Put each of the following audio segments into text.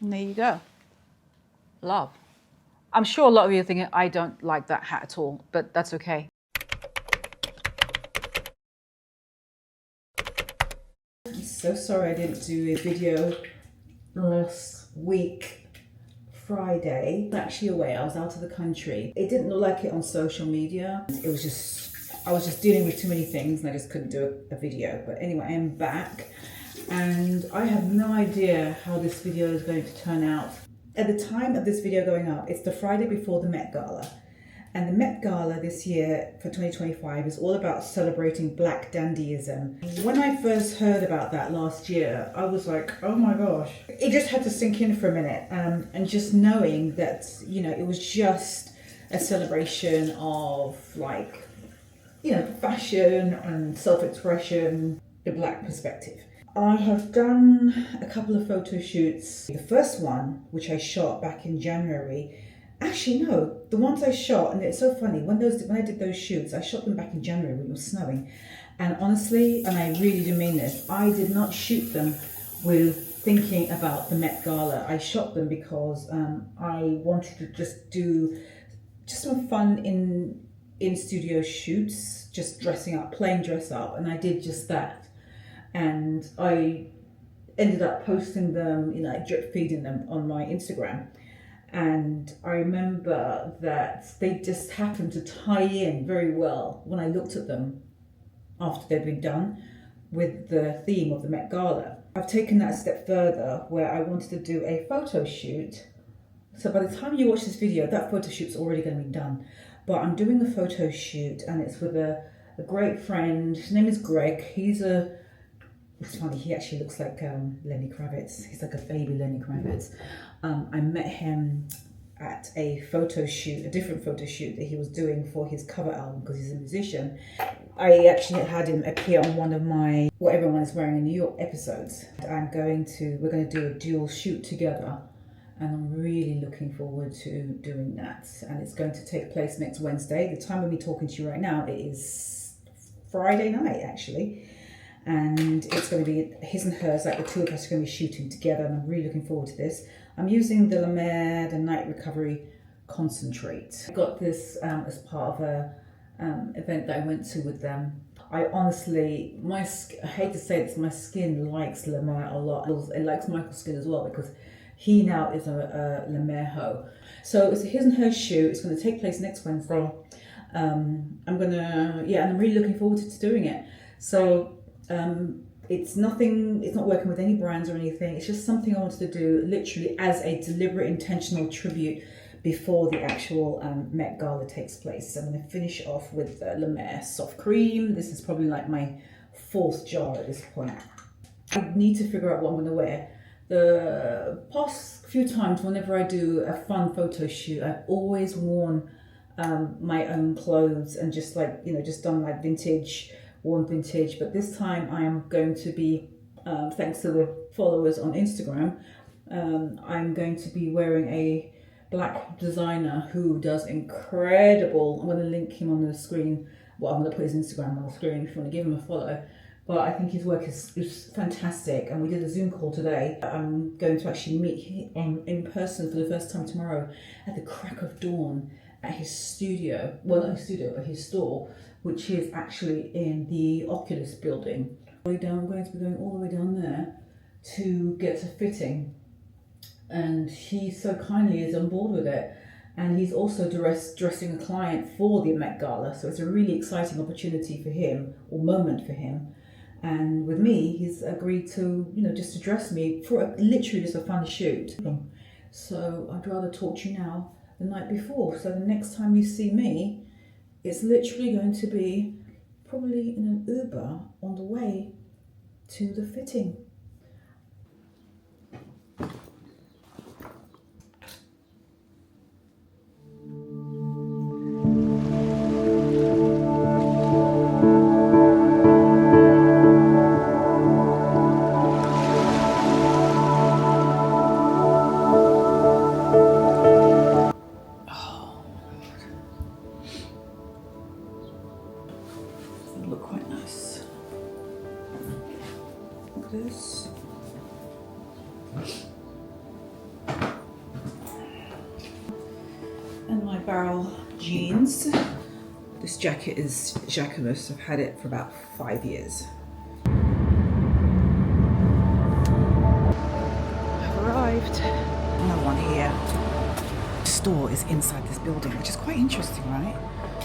And there you go. Love. I'm sure a lot of you are thinking, I don't like that hat at all, but that's okay. I'm so sorry I didn't do a video last week, Friday. I was actually away, I was out of the country. It didn't look like it on social media. It was just, I was just dealing with too many things and I just couldn't do a video. But anyway, I am back and I have no idea how this video is going to turn out. At the time of this video going up, it's the Friday before the Met Gala. And the Met Gala this year for 2025 is all about celebrating Black dandyism. When I first heard about that last year, I was like, oh my gosh. It just had to sink in for a minute. And just knowing that, you know, it was just a celebration of like, you know, fashion and self-expression, the Black perspective. I have done a couple of photo shoots. The first one, which I shot back in January, actually no, the ones I shot, and it's so funny, when I did those shoots, I shot them back in January when it was snowing. And honestly, and I really do mean this, I did not shoot them with thinking about the Met Gala. I shot them because I wanted to just do some fun in studio shoots, just dressing up, plain dress up, and I did just that. And I ended up posting them, you know, like drip feeding them on my Instagram. And I remember that they just happened to tie in very well when I looked at them after they'd been done with the theme of the Met Gala. I've taken that a step further where I wanted to do a photo shoot. So by the time you watch this video, that photo shoot's already going to be done. But I'm doing a photo shoot and it's with a great friend. His name is Greg. It's funny, he actually looks like Lenny Kravitz. He's like a baby Lenny Kravitz. I met him at a photo shoot, a different photo shoot that he was doing for his cover album because he's a musician. I actually had him appear on one of my What Everyone Is Wearing in New York episodes. We're going to do a dual shoot together and I'm really looking forward to doing that. And it's going to take place next Wednesday. The time of me talking to you right now, it is Friday night actually. And it's going to be his and hers, like the two of us are going to be shooting together and I'm really looking forward to this. I'm using the La Mer, the Night Recovery Concentrate. I got this as part of a event that I went to with them. I honestly, I hate to say this, my skin likes La Mer a lot. It likes Michael's skin as well because he now is a La Mer ho. So it's a his and her shoot. It's going to take place next Wednesday. And I'm really looking forward to doing it. So it's not working with any brands or anything. It's just something I wanted to do literally as a deliberate, intentional tribute before the actual Met Gala takes place. So I'm going to finish off with La Mer Soft Cream. This is probably like my 4th jar at this point. I need to figure out what I'm going to wear. The past few times, whenever I do a fun photo shoot, I've always worn my own clothes and just like, you know, just done like worn vintage, but this time I am going to be, thanks to the followers on Instagram, I'm going to be wearing a Black designer who does incredible, I'm going to link him on the screen, well I'm going to put his Instagram on the screen if you want to give him a follow, but I think his work is fantastic and we did a Zoom call today. I'm going to actually meet him in person for the first time tomorrow at the crack of dawn at his studio, well not his studio but his store, which is actually in the Oculus building. I'm going to be going all the way down there to get a fitting and he so kindly is on board with it and he's also dressing a client for the Met Gala, so it's a really exciting opportunity for him or moment for him, and with me he's agreed to, you know, just to dress me for literally just a fun shoot. So I'd rather talk to you now the night before, so the next time you see me it's literally going to be probably in an Uber on the way to the fitting. Look quite nice. Look at this. Pharrell jeans. This jacket is Jacquemus. I've had it for about 5 years. I've arrived. No one here. The store is inside this building, which is quite interesting, right?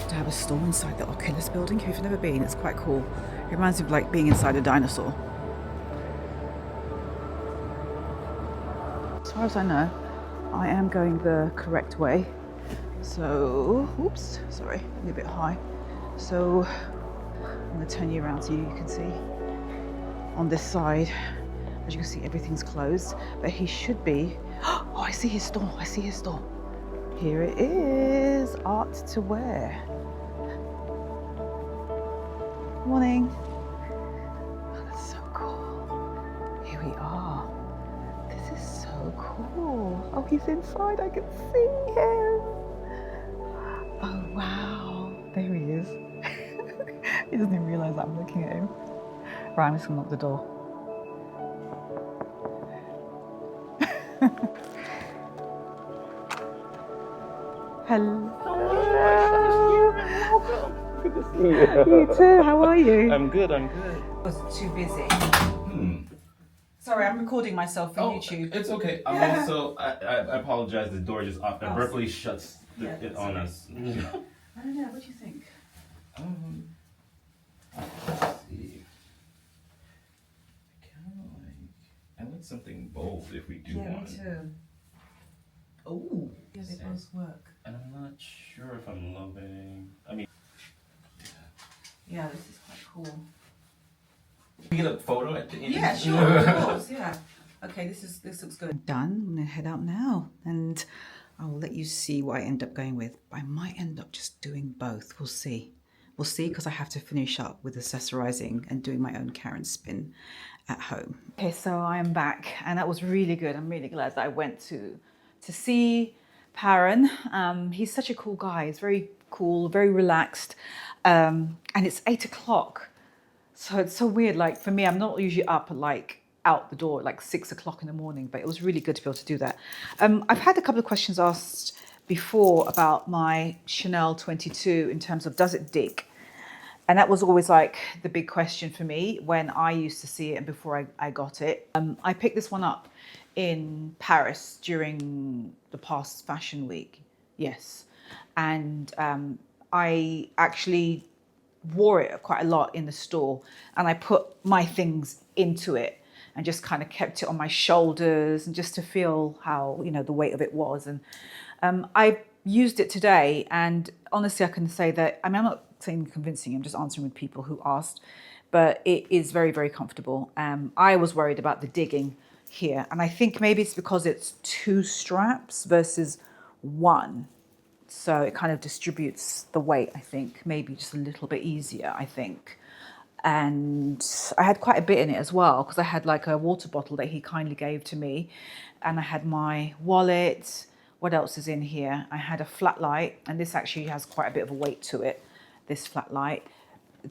To have a store inside the Oculus building. If you've never been, it's quite cool. It reminds me of like being inside a dinosaur. As far as I know, I am going the correct way. So, oops, sorry, a bit high. So, I'm gonna turn you around so you can see. On this side, as you can see, everything's closed, but he should be, oh, I see his store, I see his store. Here it is, art to wear. Morning. Oh, that's so cool. Here we are. This is so cool. Oh, he's inside, I can see him. Oh, wow. There he is. He doesn't even realize that I'm looking at him. Right, I'm just gonna lock the door. Hello. Good to see you. You too, how are you? I'm good, I'm good. I was too busy. Sorry, I'm recording myself for YouTube. It's okay. I'm also, I apologize, the door just abruptly shuts it on us. I don't know, what do you think? Let's see. I like something bold if we do one. Me too. Oh, yeah, they both work. And I'm not sure if I'm loving, Yeah, this is quite cool. Can we get a photo at the end? Yeah, sure, of course, yeah. Okay, this looks good. Done. I'm gonna head out now, and I'll let you see what I end up going with. I might end up just doing both. We'll see. We'll see, because I have to finish up with accessorizing and doing my own Karen spin at home. Okay, so I am back, and that was really good. I'm really glad that I went to see Karen. He's such a cool guy. He's very cool, very relaxed, and it's 8 o'clock. So it's so weird. Like for me, I'm not usually up like out the door at like 6 o'clock in the morning, but it was really good to be able to do that. I've had a couple of questions asked before about my Chanel 22 in terms of does it dig? And that was always like the big question for me when I used to see it and before I got it. I picked this one up in Paris during the past fashion week. Yes. And I actually wore it quite a lot in the store, and I put my things into it and just kind of kept it on my shoulders and just to feel how, you know, the weight of it was. And I used it today, and honestly, I can say that, I mean, I'm not saying convincing, I'm just answering with people who asked, but it is very, very comfortable. I was worried about the digging here, and I think maybe it's because it's 2 straps versus 1. So it kind of distributes the weight, I think, maybe just a little bit easier, I think. And I had quite a bit in it as well, because I had like a water bottle that he kindly gave to me, and I had my wallet. What else is in here? I had a flat light, and this actually has quite a bit of a weight to it, this flat light.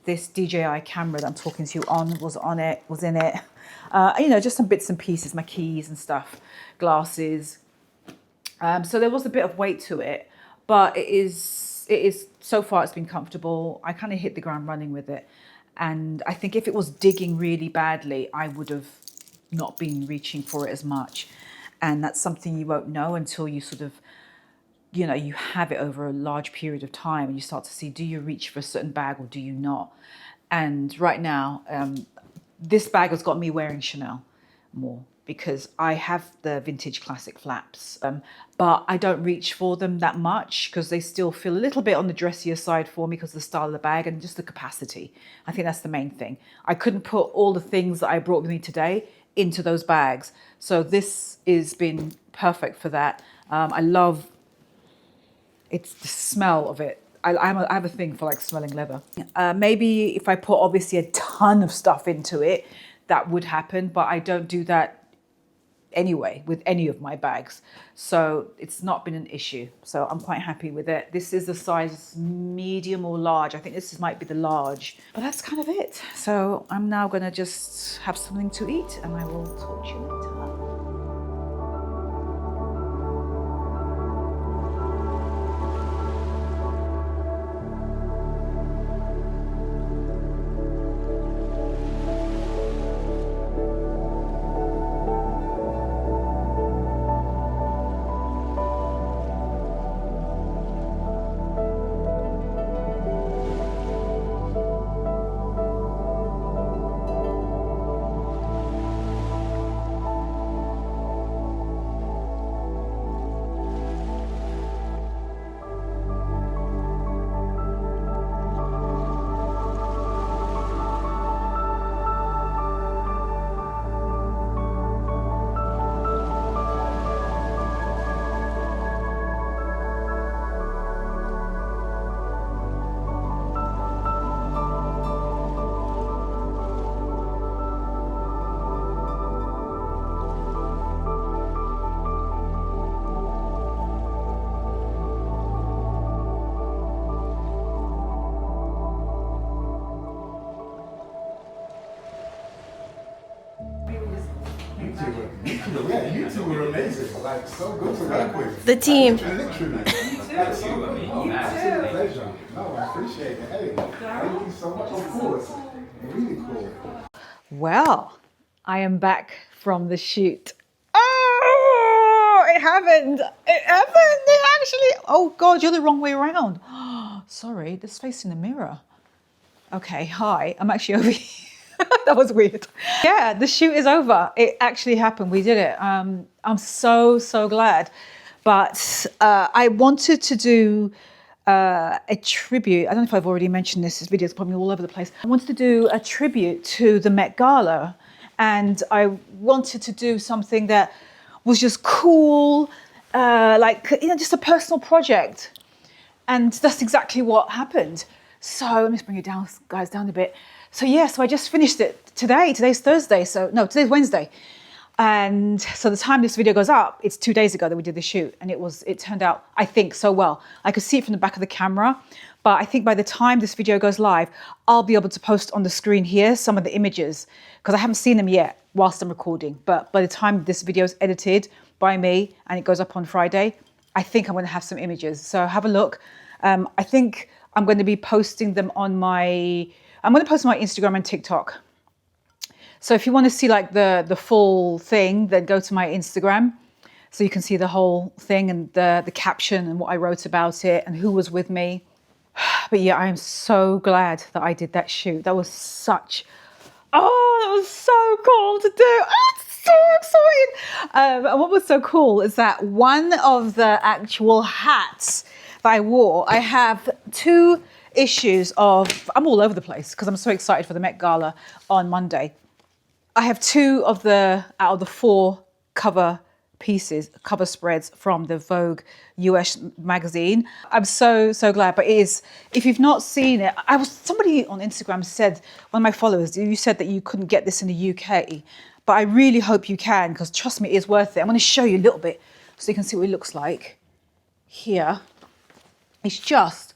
This DJI camera that I'm talking to you on was in it. You know, just some bits and pieces, my keys and stuff, glasses. So there was a bit of weight to it, but it is, so far it's been comfortable. I kind of hit the ground running with it. And I think if it was digging really badly, I would have not been reaching for it as much. And that's something you won't know until you sort of, you know, you have it over a large period of time and you start to see, do you reach for a certain bag or do you not? And right now, this bag has got me wearing Chanel more, because I have the vintage classic flaps, but I don't reach for them that much because they still feel a little bit on the dressier side for me because of the style of the bag and just the capacity. I think that's the main thing. I couldn't put all the things that I brought with me today into those bags. So this has been perfect for that. I love it's the smell of it. I have a thing for like smelling leather. Maybe if I put obviously a ton of stuff into it, that would happen, but I don't do that anyway with any of my bags, so it's not been an issue. So I'm quite happy with it. This is the size medium or large. I think this might be the large, but that's kind of it. So I'm now gonna just have something to eat, and I will talk to you later. Yeah, you two were amazing. Like, so good to work with. The team. Literally. Like, so good. Absolute pleasure. No, I appreciate it. Hey, thank you so much. Of course. Really cool. Well, I am back from the shoot. Oh, it happened. It happened. It actually. Oh God, you're the wrong way around. Sorry, this facing the mirror. Okay, hi. I'm actually over here. That was weird. Yeah, the shoot is over. It actually happened. We did it. I'm so glad. But I wanted to do a tribute. I don't know if I've already mentioned this. This video is probably all over the place. I wanted to do a tribute to the Met Gala, and I wanted to do something that was just cool, like, you know, just a personal project. And that's exactly what happened. So let me just bring you down, guys, down a bit. So yeah, so I just finished it today. Today's Thursday. So no, today's Wednesday. And so the time this video goes up, it's 2 days ago that we did the shoot, and it turned out, I think, so well. I could see it from the back of the camera, but I think by the time this video goes live, I'll be able to post on the screen here some of the images, because I haven't seen them yet whilst I'm recording. But by the time this video is edited by me and it goes up on Friday, I think I'm going to have some images. So have a look. I think I'm going to be posting them on my Instagram and TikTok. So if you want to see like the full thing, then go to my Instagram, so you can see the whole thing and the caption and what I wrote about it and who was with me. But yeah, I am so glad that I did that shoot. That was so cool to do. I'm so excited. And what was so cool is that one of the actual hats that I wore, I have 2 issues of, I'm all over the place because I'm so excited for the Met Gala on Monday. I have 2 out of the 4 cover spreads from the Vogue US magazine. I'm so glad. But it is, if you've not seen it, somebody on Instagram said, one of my followers, you said that you couldn't get this in the UK, but I really hope you can, because trust me, it is worth it. I'm going to show you a little bit so you can see what it looks like. Here, it's just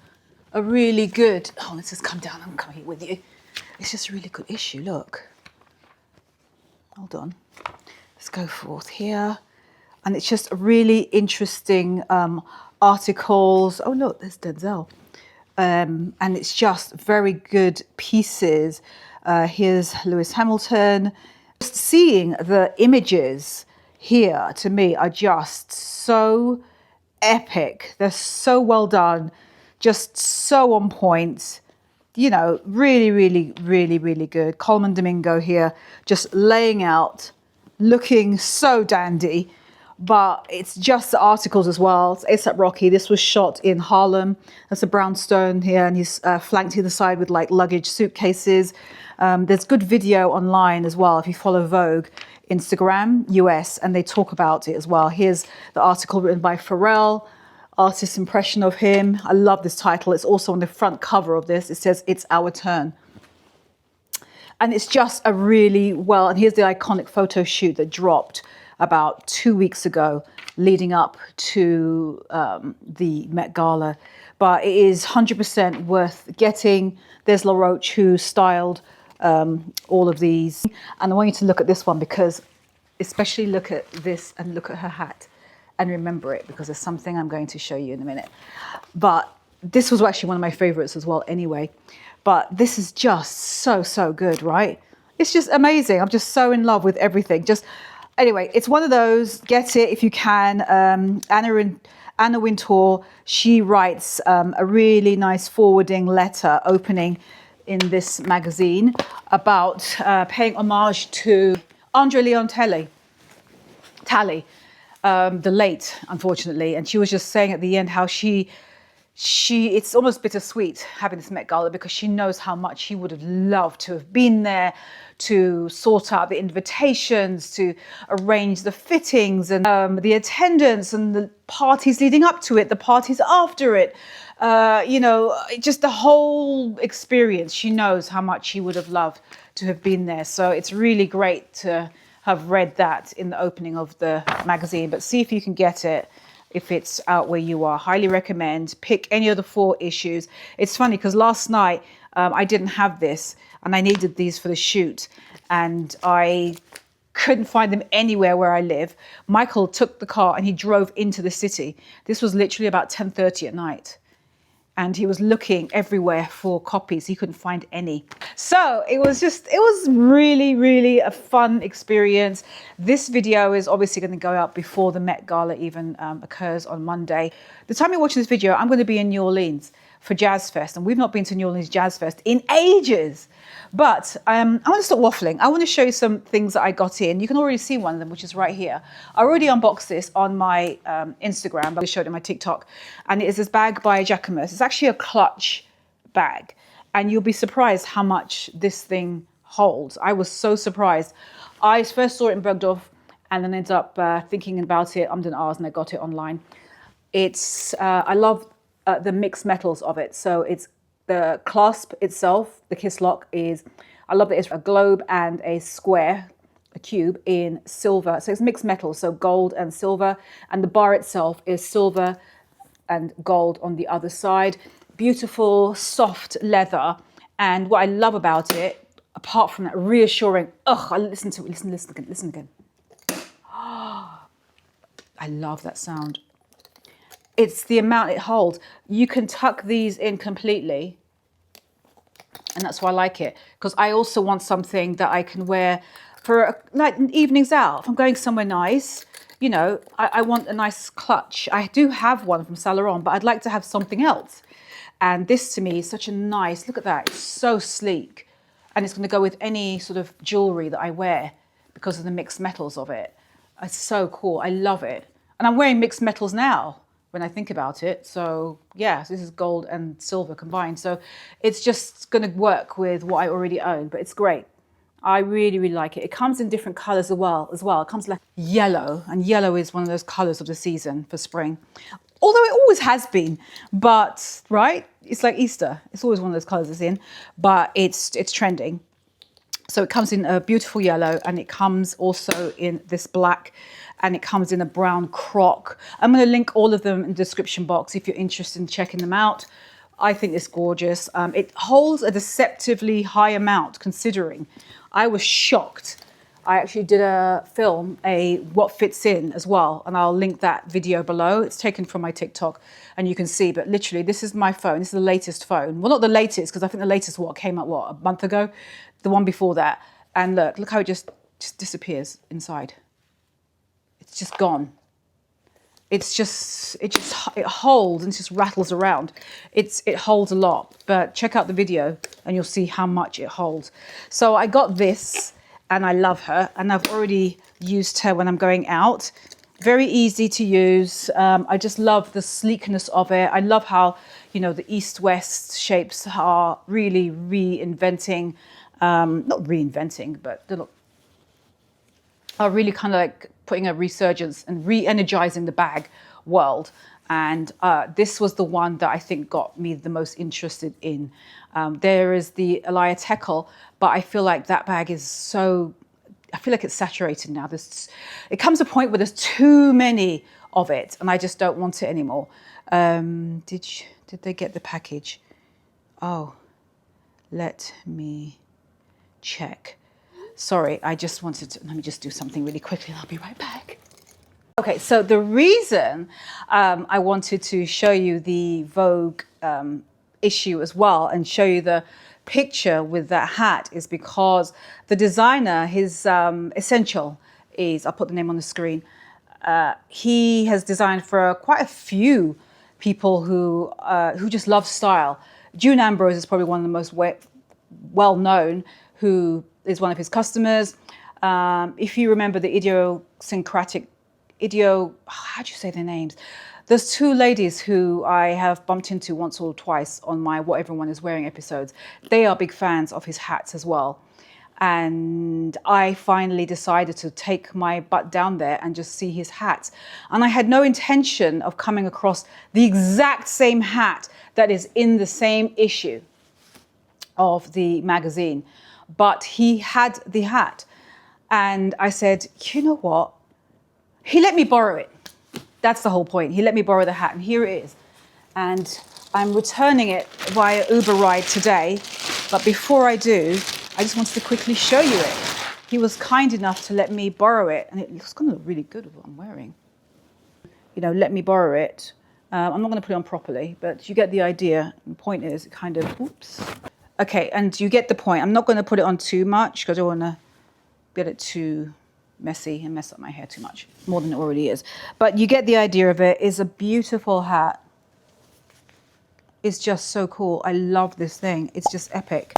a really good, let's just come down, I'm coming with you. It's just a really good issue, look. Hold on, let's go forth here. And it's just really interesting articles. Oh look, there's Denzel. And it's just very good pieces. Here's Lewis Hamilton. Just seeing the images here, to me, are just so epic. They're so well done, just so on point. You know, really good. Coleman Domingo here, just laying out, looking so dandy. But it's just the articles as well. It's A$AP Rocky. This was shot in Harlem. That's a brownstone here, and he's flanked either side with like luggage suitcases. There's good video online as well if you follow Vogue Instagram US, and they talk about it as well. Here's the article written by Pharrell, artist's impression of him. I love this title. It's also on the front cover of this. It says, "It's our turn." And it's just a really and here's the iconic photo shoot that dropped about 2 weeks ago, leading up to the Met Gala. But it is 100% worth getting. There's La Roche, who styled all of these. And I want you to look at this one, because especially look at this and look at her hat and remember it, because there's something I'm going to show you in a minute. But this was actually one of my favorites as well anyway. But this is just so good, right? It's just amazing. I'm just so in love with everything. Anyway, it's one of those, get it if you can. Anna Wintour, she writes a really nice forwarding letter opening in this magazine about paying homage to Andre Leon Talley, the late, unfortunately. And she was just saying at the end how it's almost bittersweet having this Met Gala, because she knows how much she would have loved to have been there, to sort out the invitations, to arrange the fittings and the attendance and the parties leading up to it, the parties after it, just the whole experience. She knows how much she would have loved to have been there. So it's really great to have read that in the opening of the magazine. But see if you can get it if it's out where you are. Highly recommend. Pick any of the 4 issues. It's funny because last night I didn't have this, and I needed these for the shoot, and I couldn't find them anywhere where I live. Michael took the car and he drove into the city. This was literally about 10:30 at night. And he was looking everywhere for copies. He couldn't find any. So it was really, really a fun experience. This video is obviously going to go out before the Met Gala even occurs on Monday. The time you're watching this video, I'm going to be in New Orleans for Jazz Fest. And we've not been to New Orleans Jazz Fest in ages. But I want to stop waffling. I want to show you some things that I got in. You can already see one of them, which is right here. I already unboxed this on my Instagram, but I showed it on my TikTok. And it is this bag by Jacquemus. It's actually a clutch bag. And you'll be surprised how much this thing holds. I was so surprised. I first saw it in Bergdorf and then ended up thinking about it, and I got it online. It's, I love the mixed metals of it. So it's the clasp itself, the kiss lock is, I love that it's a globe and a square, a cube in silver. So it's mixed metal, so gold and silver. And the bar itself is silver and gold on the other side. Beautiful, soft leather. And what I love about it, apart from that reassuring, I listen to it, listen again. I love that sound. It's the amount it holds. You can tuck these in completely. And that's why I like it. Because I also want something that I can wear for like evenings out. If I'm going somewhere nice, you know, I want a nice clutch. I do have one from Salon, but I'd like to have something else. And this to me is such a nice, look at that. It's so sleek. And it's going to go with any sort of jewelry that I wear because of the mixed metals of it. It's so cool. I love it. And I'm wearing mixed metals now when I think about it. So yeah, so this is gold and silver combined. So it's just going to work with what I already own, but it's great. I really, really like it. It comes in different colors as well. It comes like yellow, and yellow is one of those colors of the season for spring. Although it always has been, but right? It's like Easter. It's always one of those colors it's in, but it's trending. So it comes in a beautiful yellow, and it comes also in this black, and it comes in a brown croc. I'm going to link all of them in the description box if you're interested in checking them out. I think it's gorgeous. It holds a deceptively high amount considering. I was shocked. I actually did a film, what fits in as well, and I'll link that video below. It's taken from my TikTok, and you can see, but literally this is my phone. This is the latest phone. Well, not the latest, because I think the latest came out, a month ago? The one before that. And look how it just disappears inside. It's just gone. It holds and just rattles around. It holds a lot, but check out the video and you'll see how much it holds. So I got this and I love her, and I've already used her when I'm going out. Very easy to use. I just love the sleekness of it. I love how, you know, the East-West shapes are really reinventing, not reinventing, but are really kind of like putting a resurgence and re-energizing the bag world. And this was the one that I think got me the most interested in. There is the Elia Tekel, but I feel like that bag is so, I feel like it's saturated now. It comes to a point where there's too many of it and I just don't want it anymore. Did they get the package? Oh, let me check. Sorry, I just wanted to, let me just do something really quickly and I'll be right back. Okay, so the reason I wanted to show you the Vogue issue as well and show you the picture with that hat is because the designer, his essential is, I'll put the name on the screen, he has designed for quite a few people who just love style. June Ambrose is probably one of the most well-known, who is one of his customers. If you remember the how do you say their names? There's two ladies who I have bumped into once or twice on my What Everyone Is Wearing episodes. They are big fans of his hats as well. And I finally decided to take my butt down there and just see his hats. And I had no intention of coming across the exact same hat that is in the same issue of the magazine. But he had the hat. And I said, you know what? He let me borrow it. That's the whole point. He let me borrow the hat, and here it is. And I'm returning it via Uber ride today. But before I do, I just wanted to quickly show you it. he was kind enough to let me borrow it, and it's going to look really good with what I'm wearing. You know, let me borrow it. I'm not going to put it on properly, but you get the idea. The point is, it kind of, oops. Okay, and you get the point. I'm not going to put it on too much because I don't want to get it too messy and mess up my hair too much, more than it already is. But you get the idea of it. It's a beautiful hat. It's just so cool. I love this thing. It's just epic.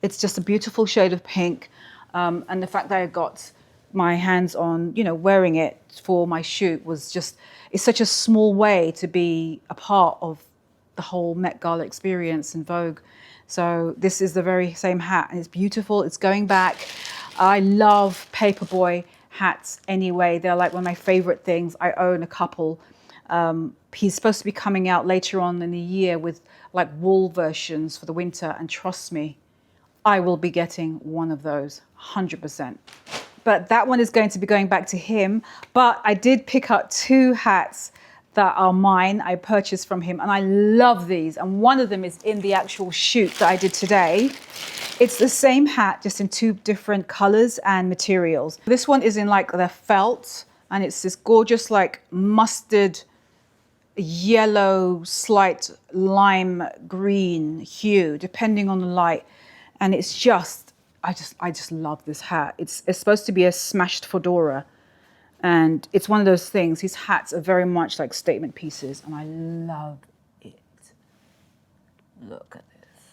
It's just a beautiful shade of pink. And the fact that I got my hands on, you know, wearing it for my shoot was just, it's such a small way to be a part of the whole Met Gala experience in Vogue. So this is the very same hat, and it's beautiful. It's going back. I love paperboy hats anyway. They're like one of my favorite things. I own a couple. He's supposed to be coming out later on in the year with like wool versions for the winter, and trust me, I will be getting one of those, 100%. But that one is going to be going back to him. But I did pick up 2 hats that are mine. I purchased from him, and I love these. And one of them is in the actual shoot that I did today. It's the same hat, just in 2 different colors and materials. This one is in like the felt, and it's this gorgeous like mustard yellow, slight lime green hue, depending on the light. And it's just, I just love this hat. It's supposed to be a smashed fedora. And it's one of those things, his hats are very much like statement pieces, and I love it. Look at this.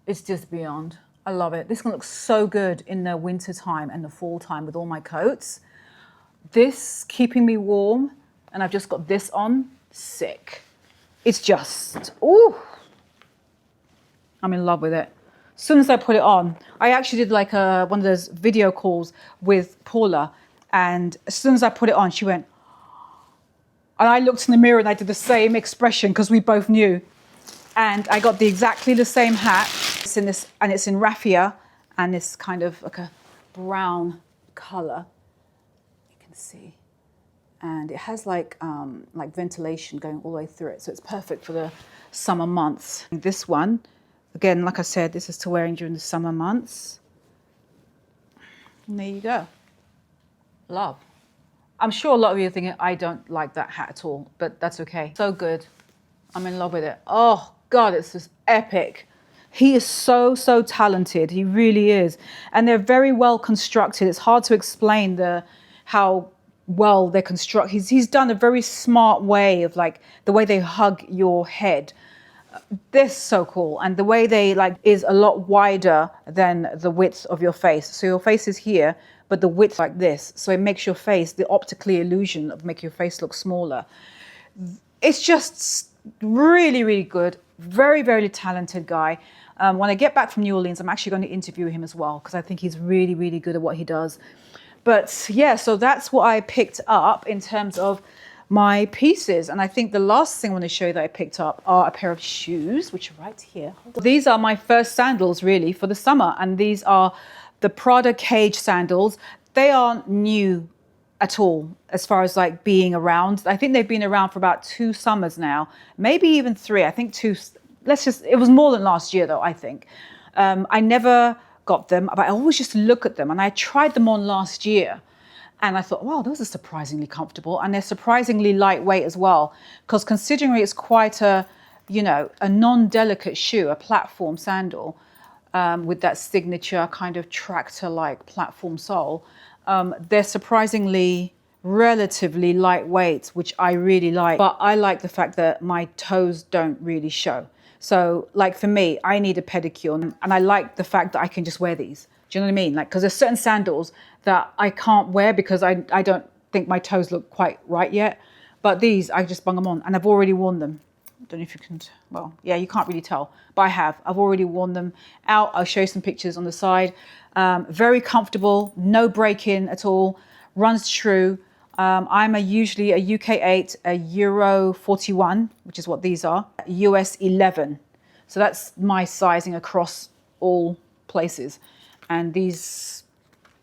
It's just beyond. I love it. This one looks so good in the winter time and the fall time with all my coats. This keeping me warm, and I've just got this on, sick. It's just, ooh. I'm in love with it. As soon as I put it on, I actually did like one of those video calls with Paula, and as soon as I put it on, she went, and I looked in the mirror and I did the same expression because we both knew. And I got exactly the same hat. It's in this, and it's in raffia, and it's kind of like a brown color. You can see, and it has like ventilation going all the way through it, so it's perfect for the summer months. This one, again, like I said, this is to wearing during the summer months. And there you go. Love. I'm sure a lot of you are thinking, I don't like that hat at all, but that's okay. So good. I'm in love with it. Oh, God, it's just epic. He is so, so talented. He really is. And they're very well constructed. It's hard to explain how well they're constructed. He's done a very smart way of like the way they hug your head. They're so cool. And the way they like is a lot wider than the width of your face. So your face is here, but the width like this. So it makes your face, the optical illusion of making your face look smaller. It's just really, really good. Very, very talented guy. When I get back from New Orleans, I'm actually going to interview him as well, because I think he's really, really good at what he does. But yeah, so that's what I picked up in terms of my pieces. And I think the last thing I want to show you that I picked up are a pair of shoes, which are right here. These are my first sandals really for the summer. And these are the Prada Cage sandals. They aren't new at all as far as like being around. I think they've been around for about 2 summers now, maybe even 3. I think 2. It was more than last year though, I think. I never got them, but I always just look at them, and I tried them on last year. And I thought, wow, those are surprisingly comfortable, and they're surprisingly lightweight as well, because considering it's quite a non-delicate shoe, a platform sandal, with that signature kind of tractor-like platform sole, they're surprisingly relatively lightweight, which I really like. But I like the fact that my toes don't really show. So like for me, I need a pedicure, and I like the fact that I can just wear these. Do you know what I mean? Like, because there's certain sandals that I can't wear because I don't think my toes look quite right yet. But these, I just bung them on, and I've already worn them. I don't know if you can, well, yeah, you can't really tell, but I have. I've already worn them out. I'll show you some pictures on the side. Very comfortable, no break-in at all, runs true. I'm usually a UK 8, a Euro 41, which is what these are, US 11. So that's my sizing across all places. And these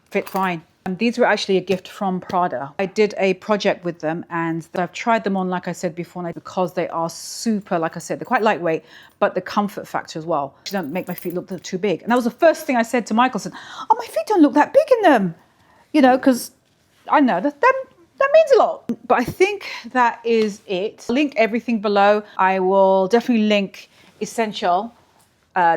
fit fine. These were actually a gift from Prada. I did a project with them and I've tried them on, like I said before, because they are super, like I said, they're quite lightweight, but the comfort factor as well. They don't make my feet look too big. And that was the first thing I said to Michael, said, oh, my feet don't look that big in them. You know, because I know that means a lot. But I think that is it. I'll link everything below. I will definitely link Essential,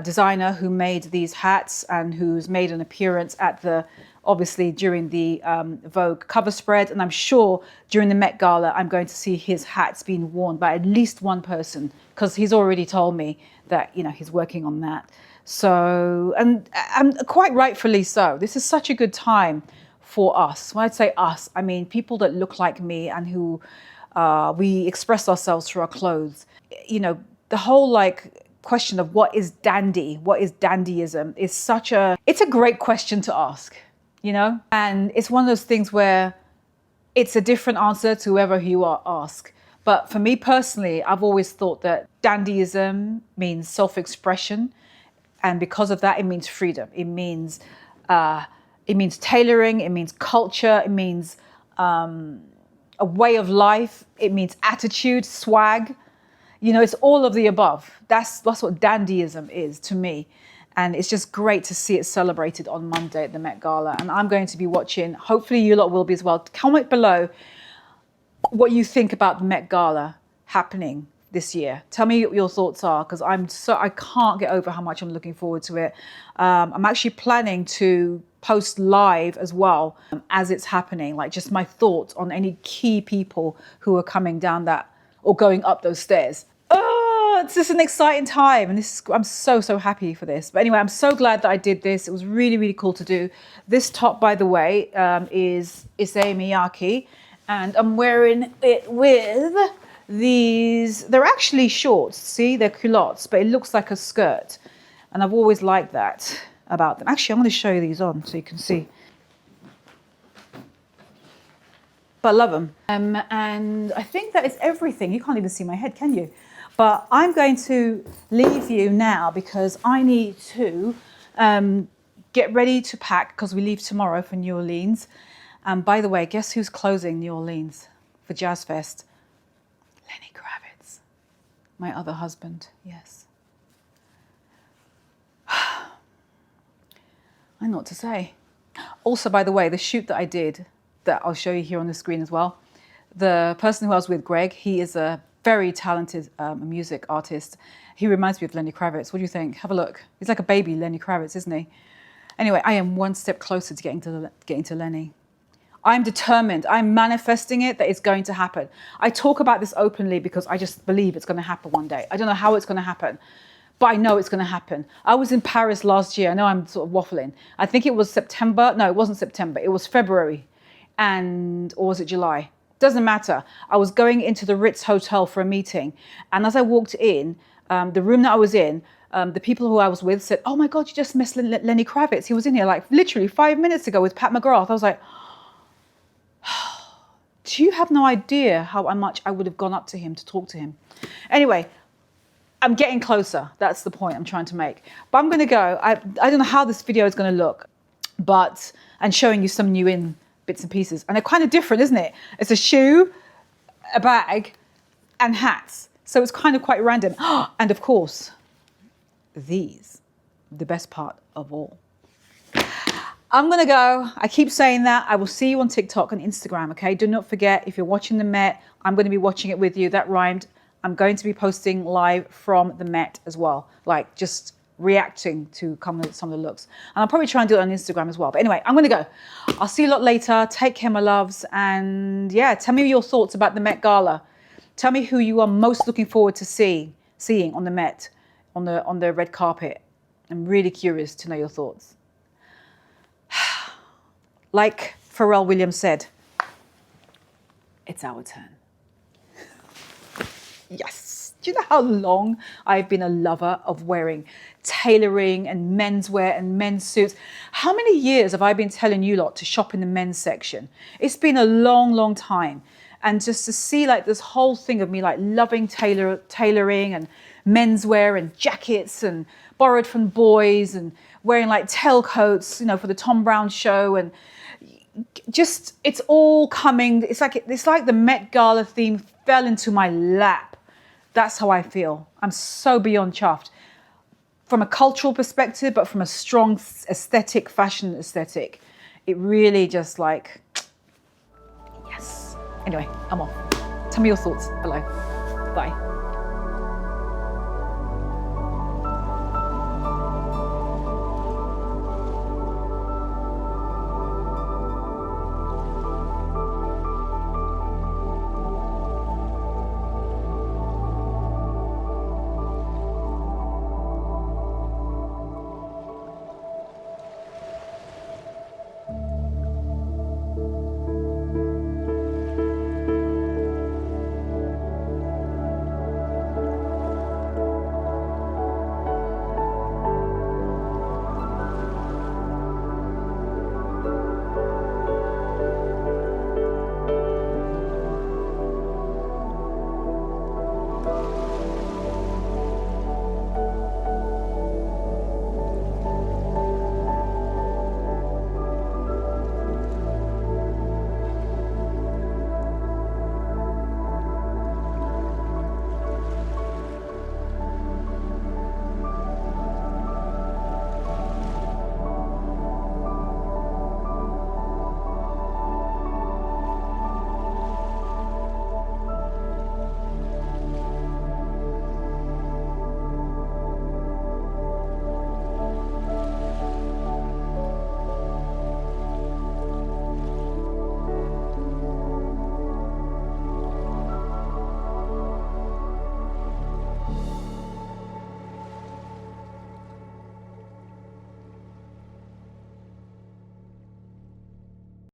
designer who made these hats and who's made an appearance at the, obviously during the Vogue cover spread, and I'm sure during the Met Gala I'm going to see his hats being worn by at least one person, because he's already told me that, you know, he's working on that. So, and quite rightfully so. This is such a good time for us. When I say us, I mean people that look like me and who we express ourselves through our clothes. You know, the whole like question of what is dandy, what is dandyism is it's a great question to ask, you know? And it's one of those things where it's a different answer to whoever you ask. But for me personally, I've always thought that dandyism means self-expression. And because of that, it means freedom. It means tailoring, it means culture, it means a way of life, it means attitude, swag. You know, it's all of the above. That's what dandyism is to me. And it's just great to see it celebrated on Monday at the Met Gala. And I'm going to be watching. Hopefully you lot will be as well. Comment below what you think about the Met Gala happening this year. Tell me what your thoughts are, because I can't get over how much I'm looking forward to it. I'm actually planning to post live as well as it's happening, like just my thoughts on any key people who are coming down that or going up those stairs. Oh, it's just an exciting time, and I'm so happy for this. But anyway, I'm so glad that I did this. It was really cool to do. This top, by the way, is Issey Miyake, and I'm wearing it with these. They're actually shorts, see, they're culottes, but it looks like a skirt, and I've always liked that about them. Actually, I'm going to show you these on so you can see. But I love them. And I think that is everything. You can't even see my head, can you? But I'm going to leave you now because I need to get ready to pack because we leave tomorrow for New Orleans. And by the way, guess who's closing New Orleans for Jazz Fest? Lenny Kravitz, my other husband, yes. I don't know what to say. Also, by the way, the shoot that I did, that I'll show you here on the screen as well, the person who I was with, Greg, he is a very talented music artist. He reminds me of Lenny Kravitz. What do you think? Have a look. He's like a baby Lenny Kravitz, isn't he? Anyway, I am one step closer to getting to Lenny. I'm determined. I'm manifesting it that it's going to happen. I talk about this openly because I just believe it's going to happen one day. I don't know how it's going to happen, but I know it's going to happen. I was in Paris last year. I know I'm sort of waffling. I think it was September. No, it wasn't September. It was February. Or was it July? Doesn't matter. I was going into the Ritz Hotel for a meeting. And as I walked in, the room that I was in, the people who I was with said, oh my God, you just missed Lenny Kravitz. He was in here like literally 5 minutes ago with Pat McGrath. I was like, do you have no idea how much I would have gone up to him to talk to him? Anyway, I'm getting closer. That's the point I'm trying to make. But I'm going to go. I don't know how this video is going to look, and showing you some new bits and pieces. And they're kind of different, isn't it? It's a shoe, a bag, and hats. So it's kind of quite random. And of course, these, the best part of all. I'm going to go. I keep saying that. I will see you on TikTok and Instagram, okay? Do not forget, if you're watching the Met, I'm going to be watching it with you. That rhymed. I'm going to be posting live from the Met as well, like just reacting to some of the looks. And I'll probably try and do it on Instagram as well. But anyway, I'm going to go. I'll see you a lot later. Take care, my loves. And yeah, tell me your thoughts about the Met Gala. Tell me who you are most looking forward to seeing on the Met, on the red carpet. I'm really curious to know your thoughts. Like Pharrell Williams said, it's our turn. Yes. Do you know how long I've been a lover of wearing tailoring and menswear and men's suits? How many years have I been telling you lot to shop in the men's section? It's been a long time. And just to see like this whole thing of me like loving tailoring and menswear and jackets and borrowed from boys and wearing like tailcoats, you know, for the Tom Brown show and just, it's all coming. It's like the Met Gala theme fell into my lap. That's how I feel. I'm so beyond chuffed. From a cultural perspective, but from a strong aesthetic, fashion aesthetic, it really just like, yes. Anyway, I'm off. Tell me your thoughts below. Bye.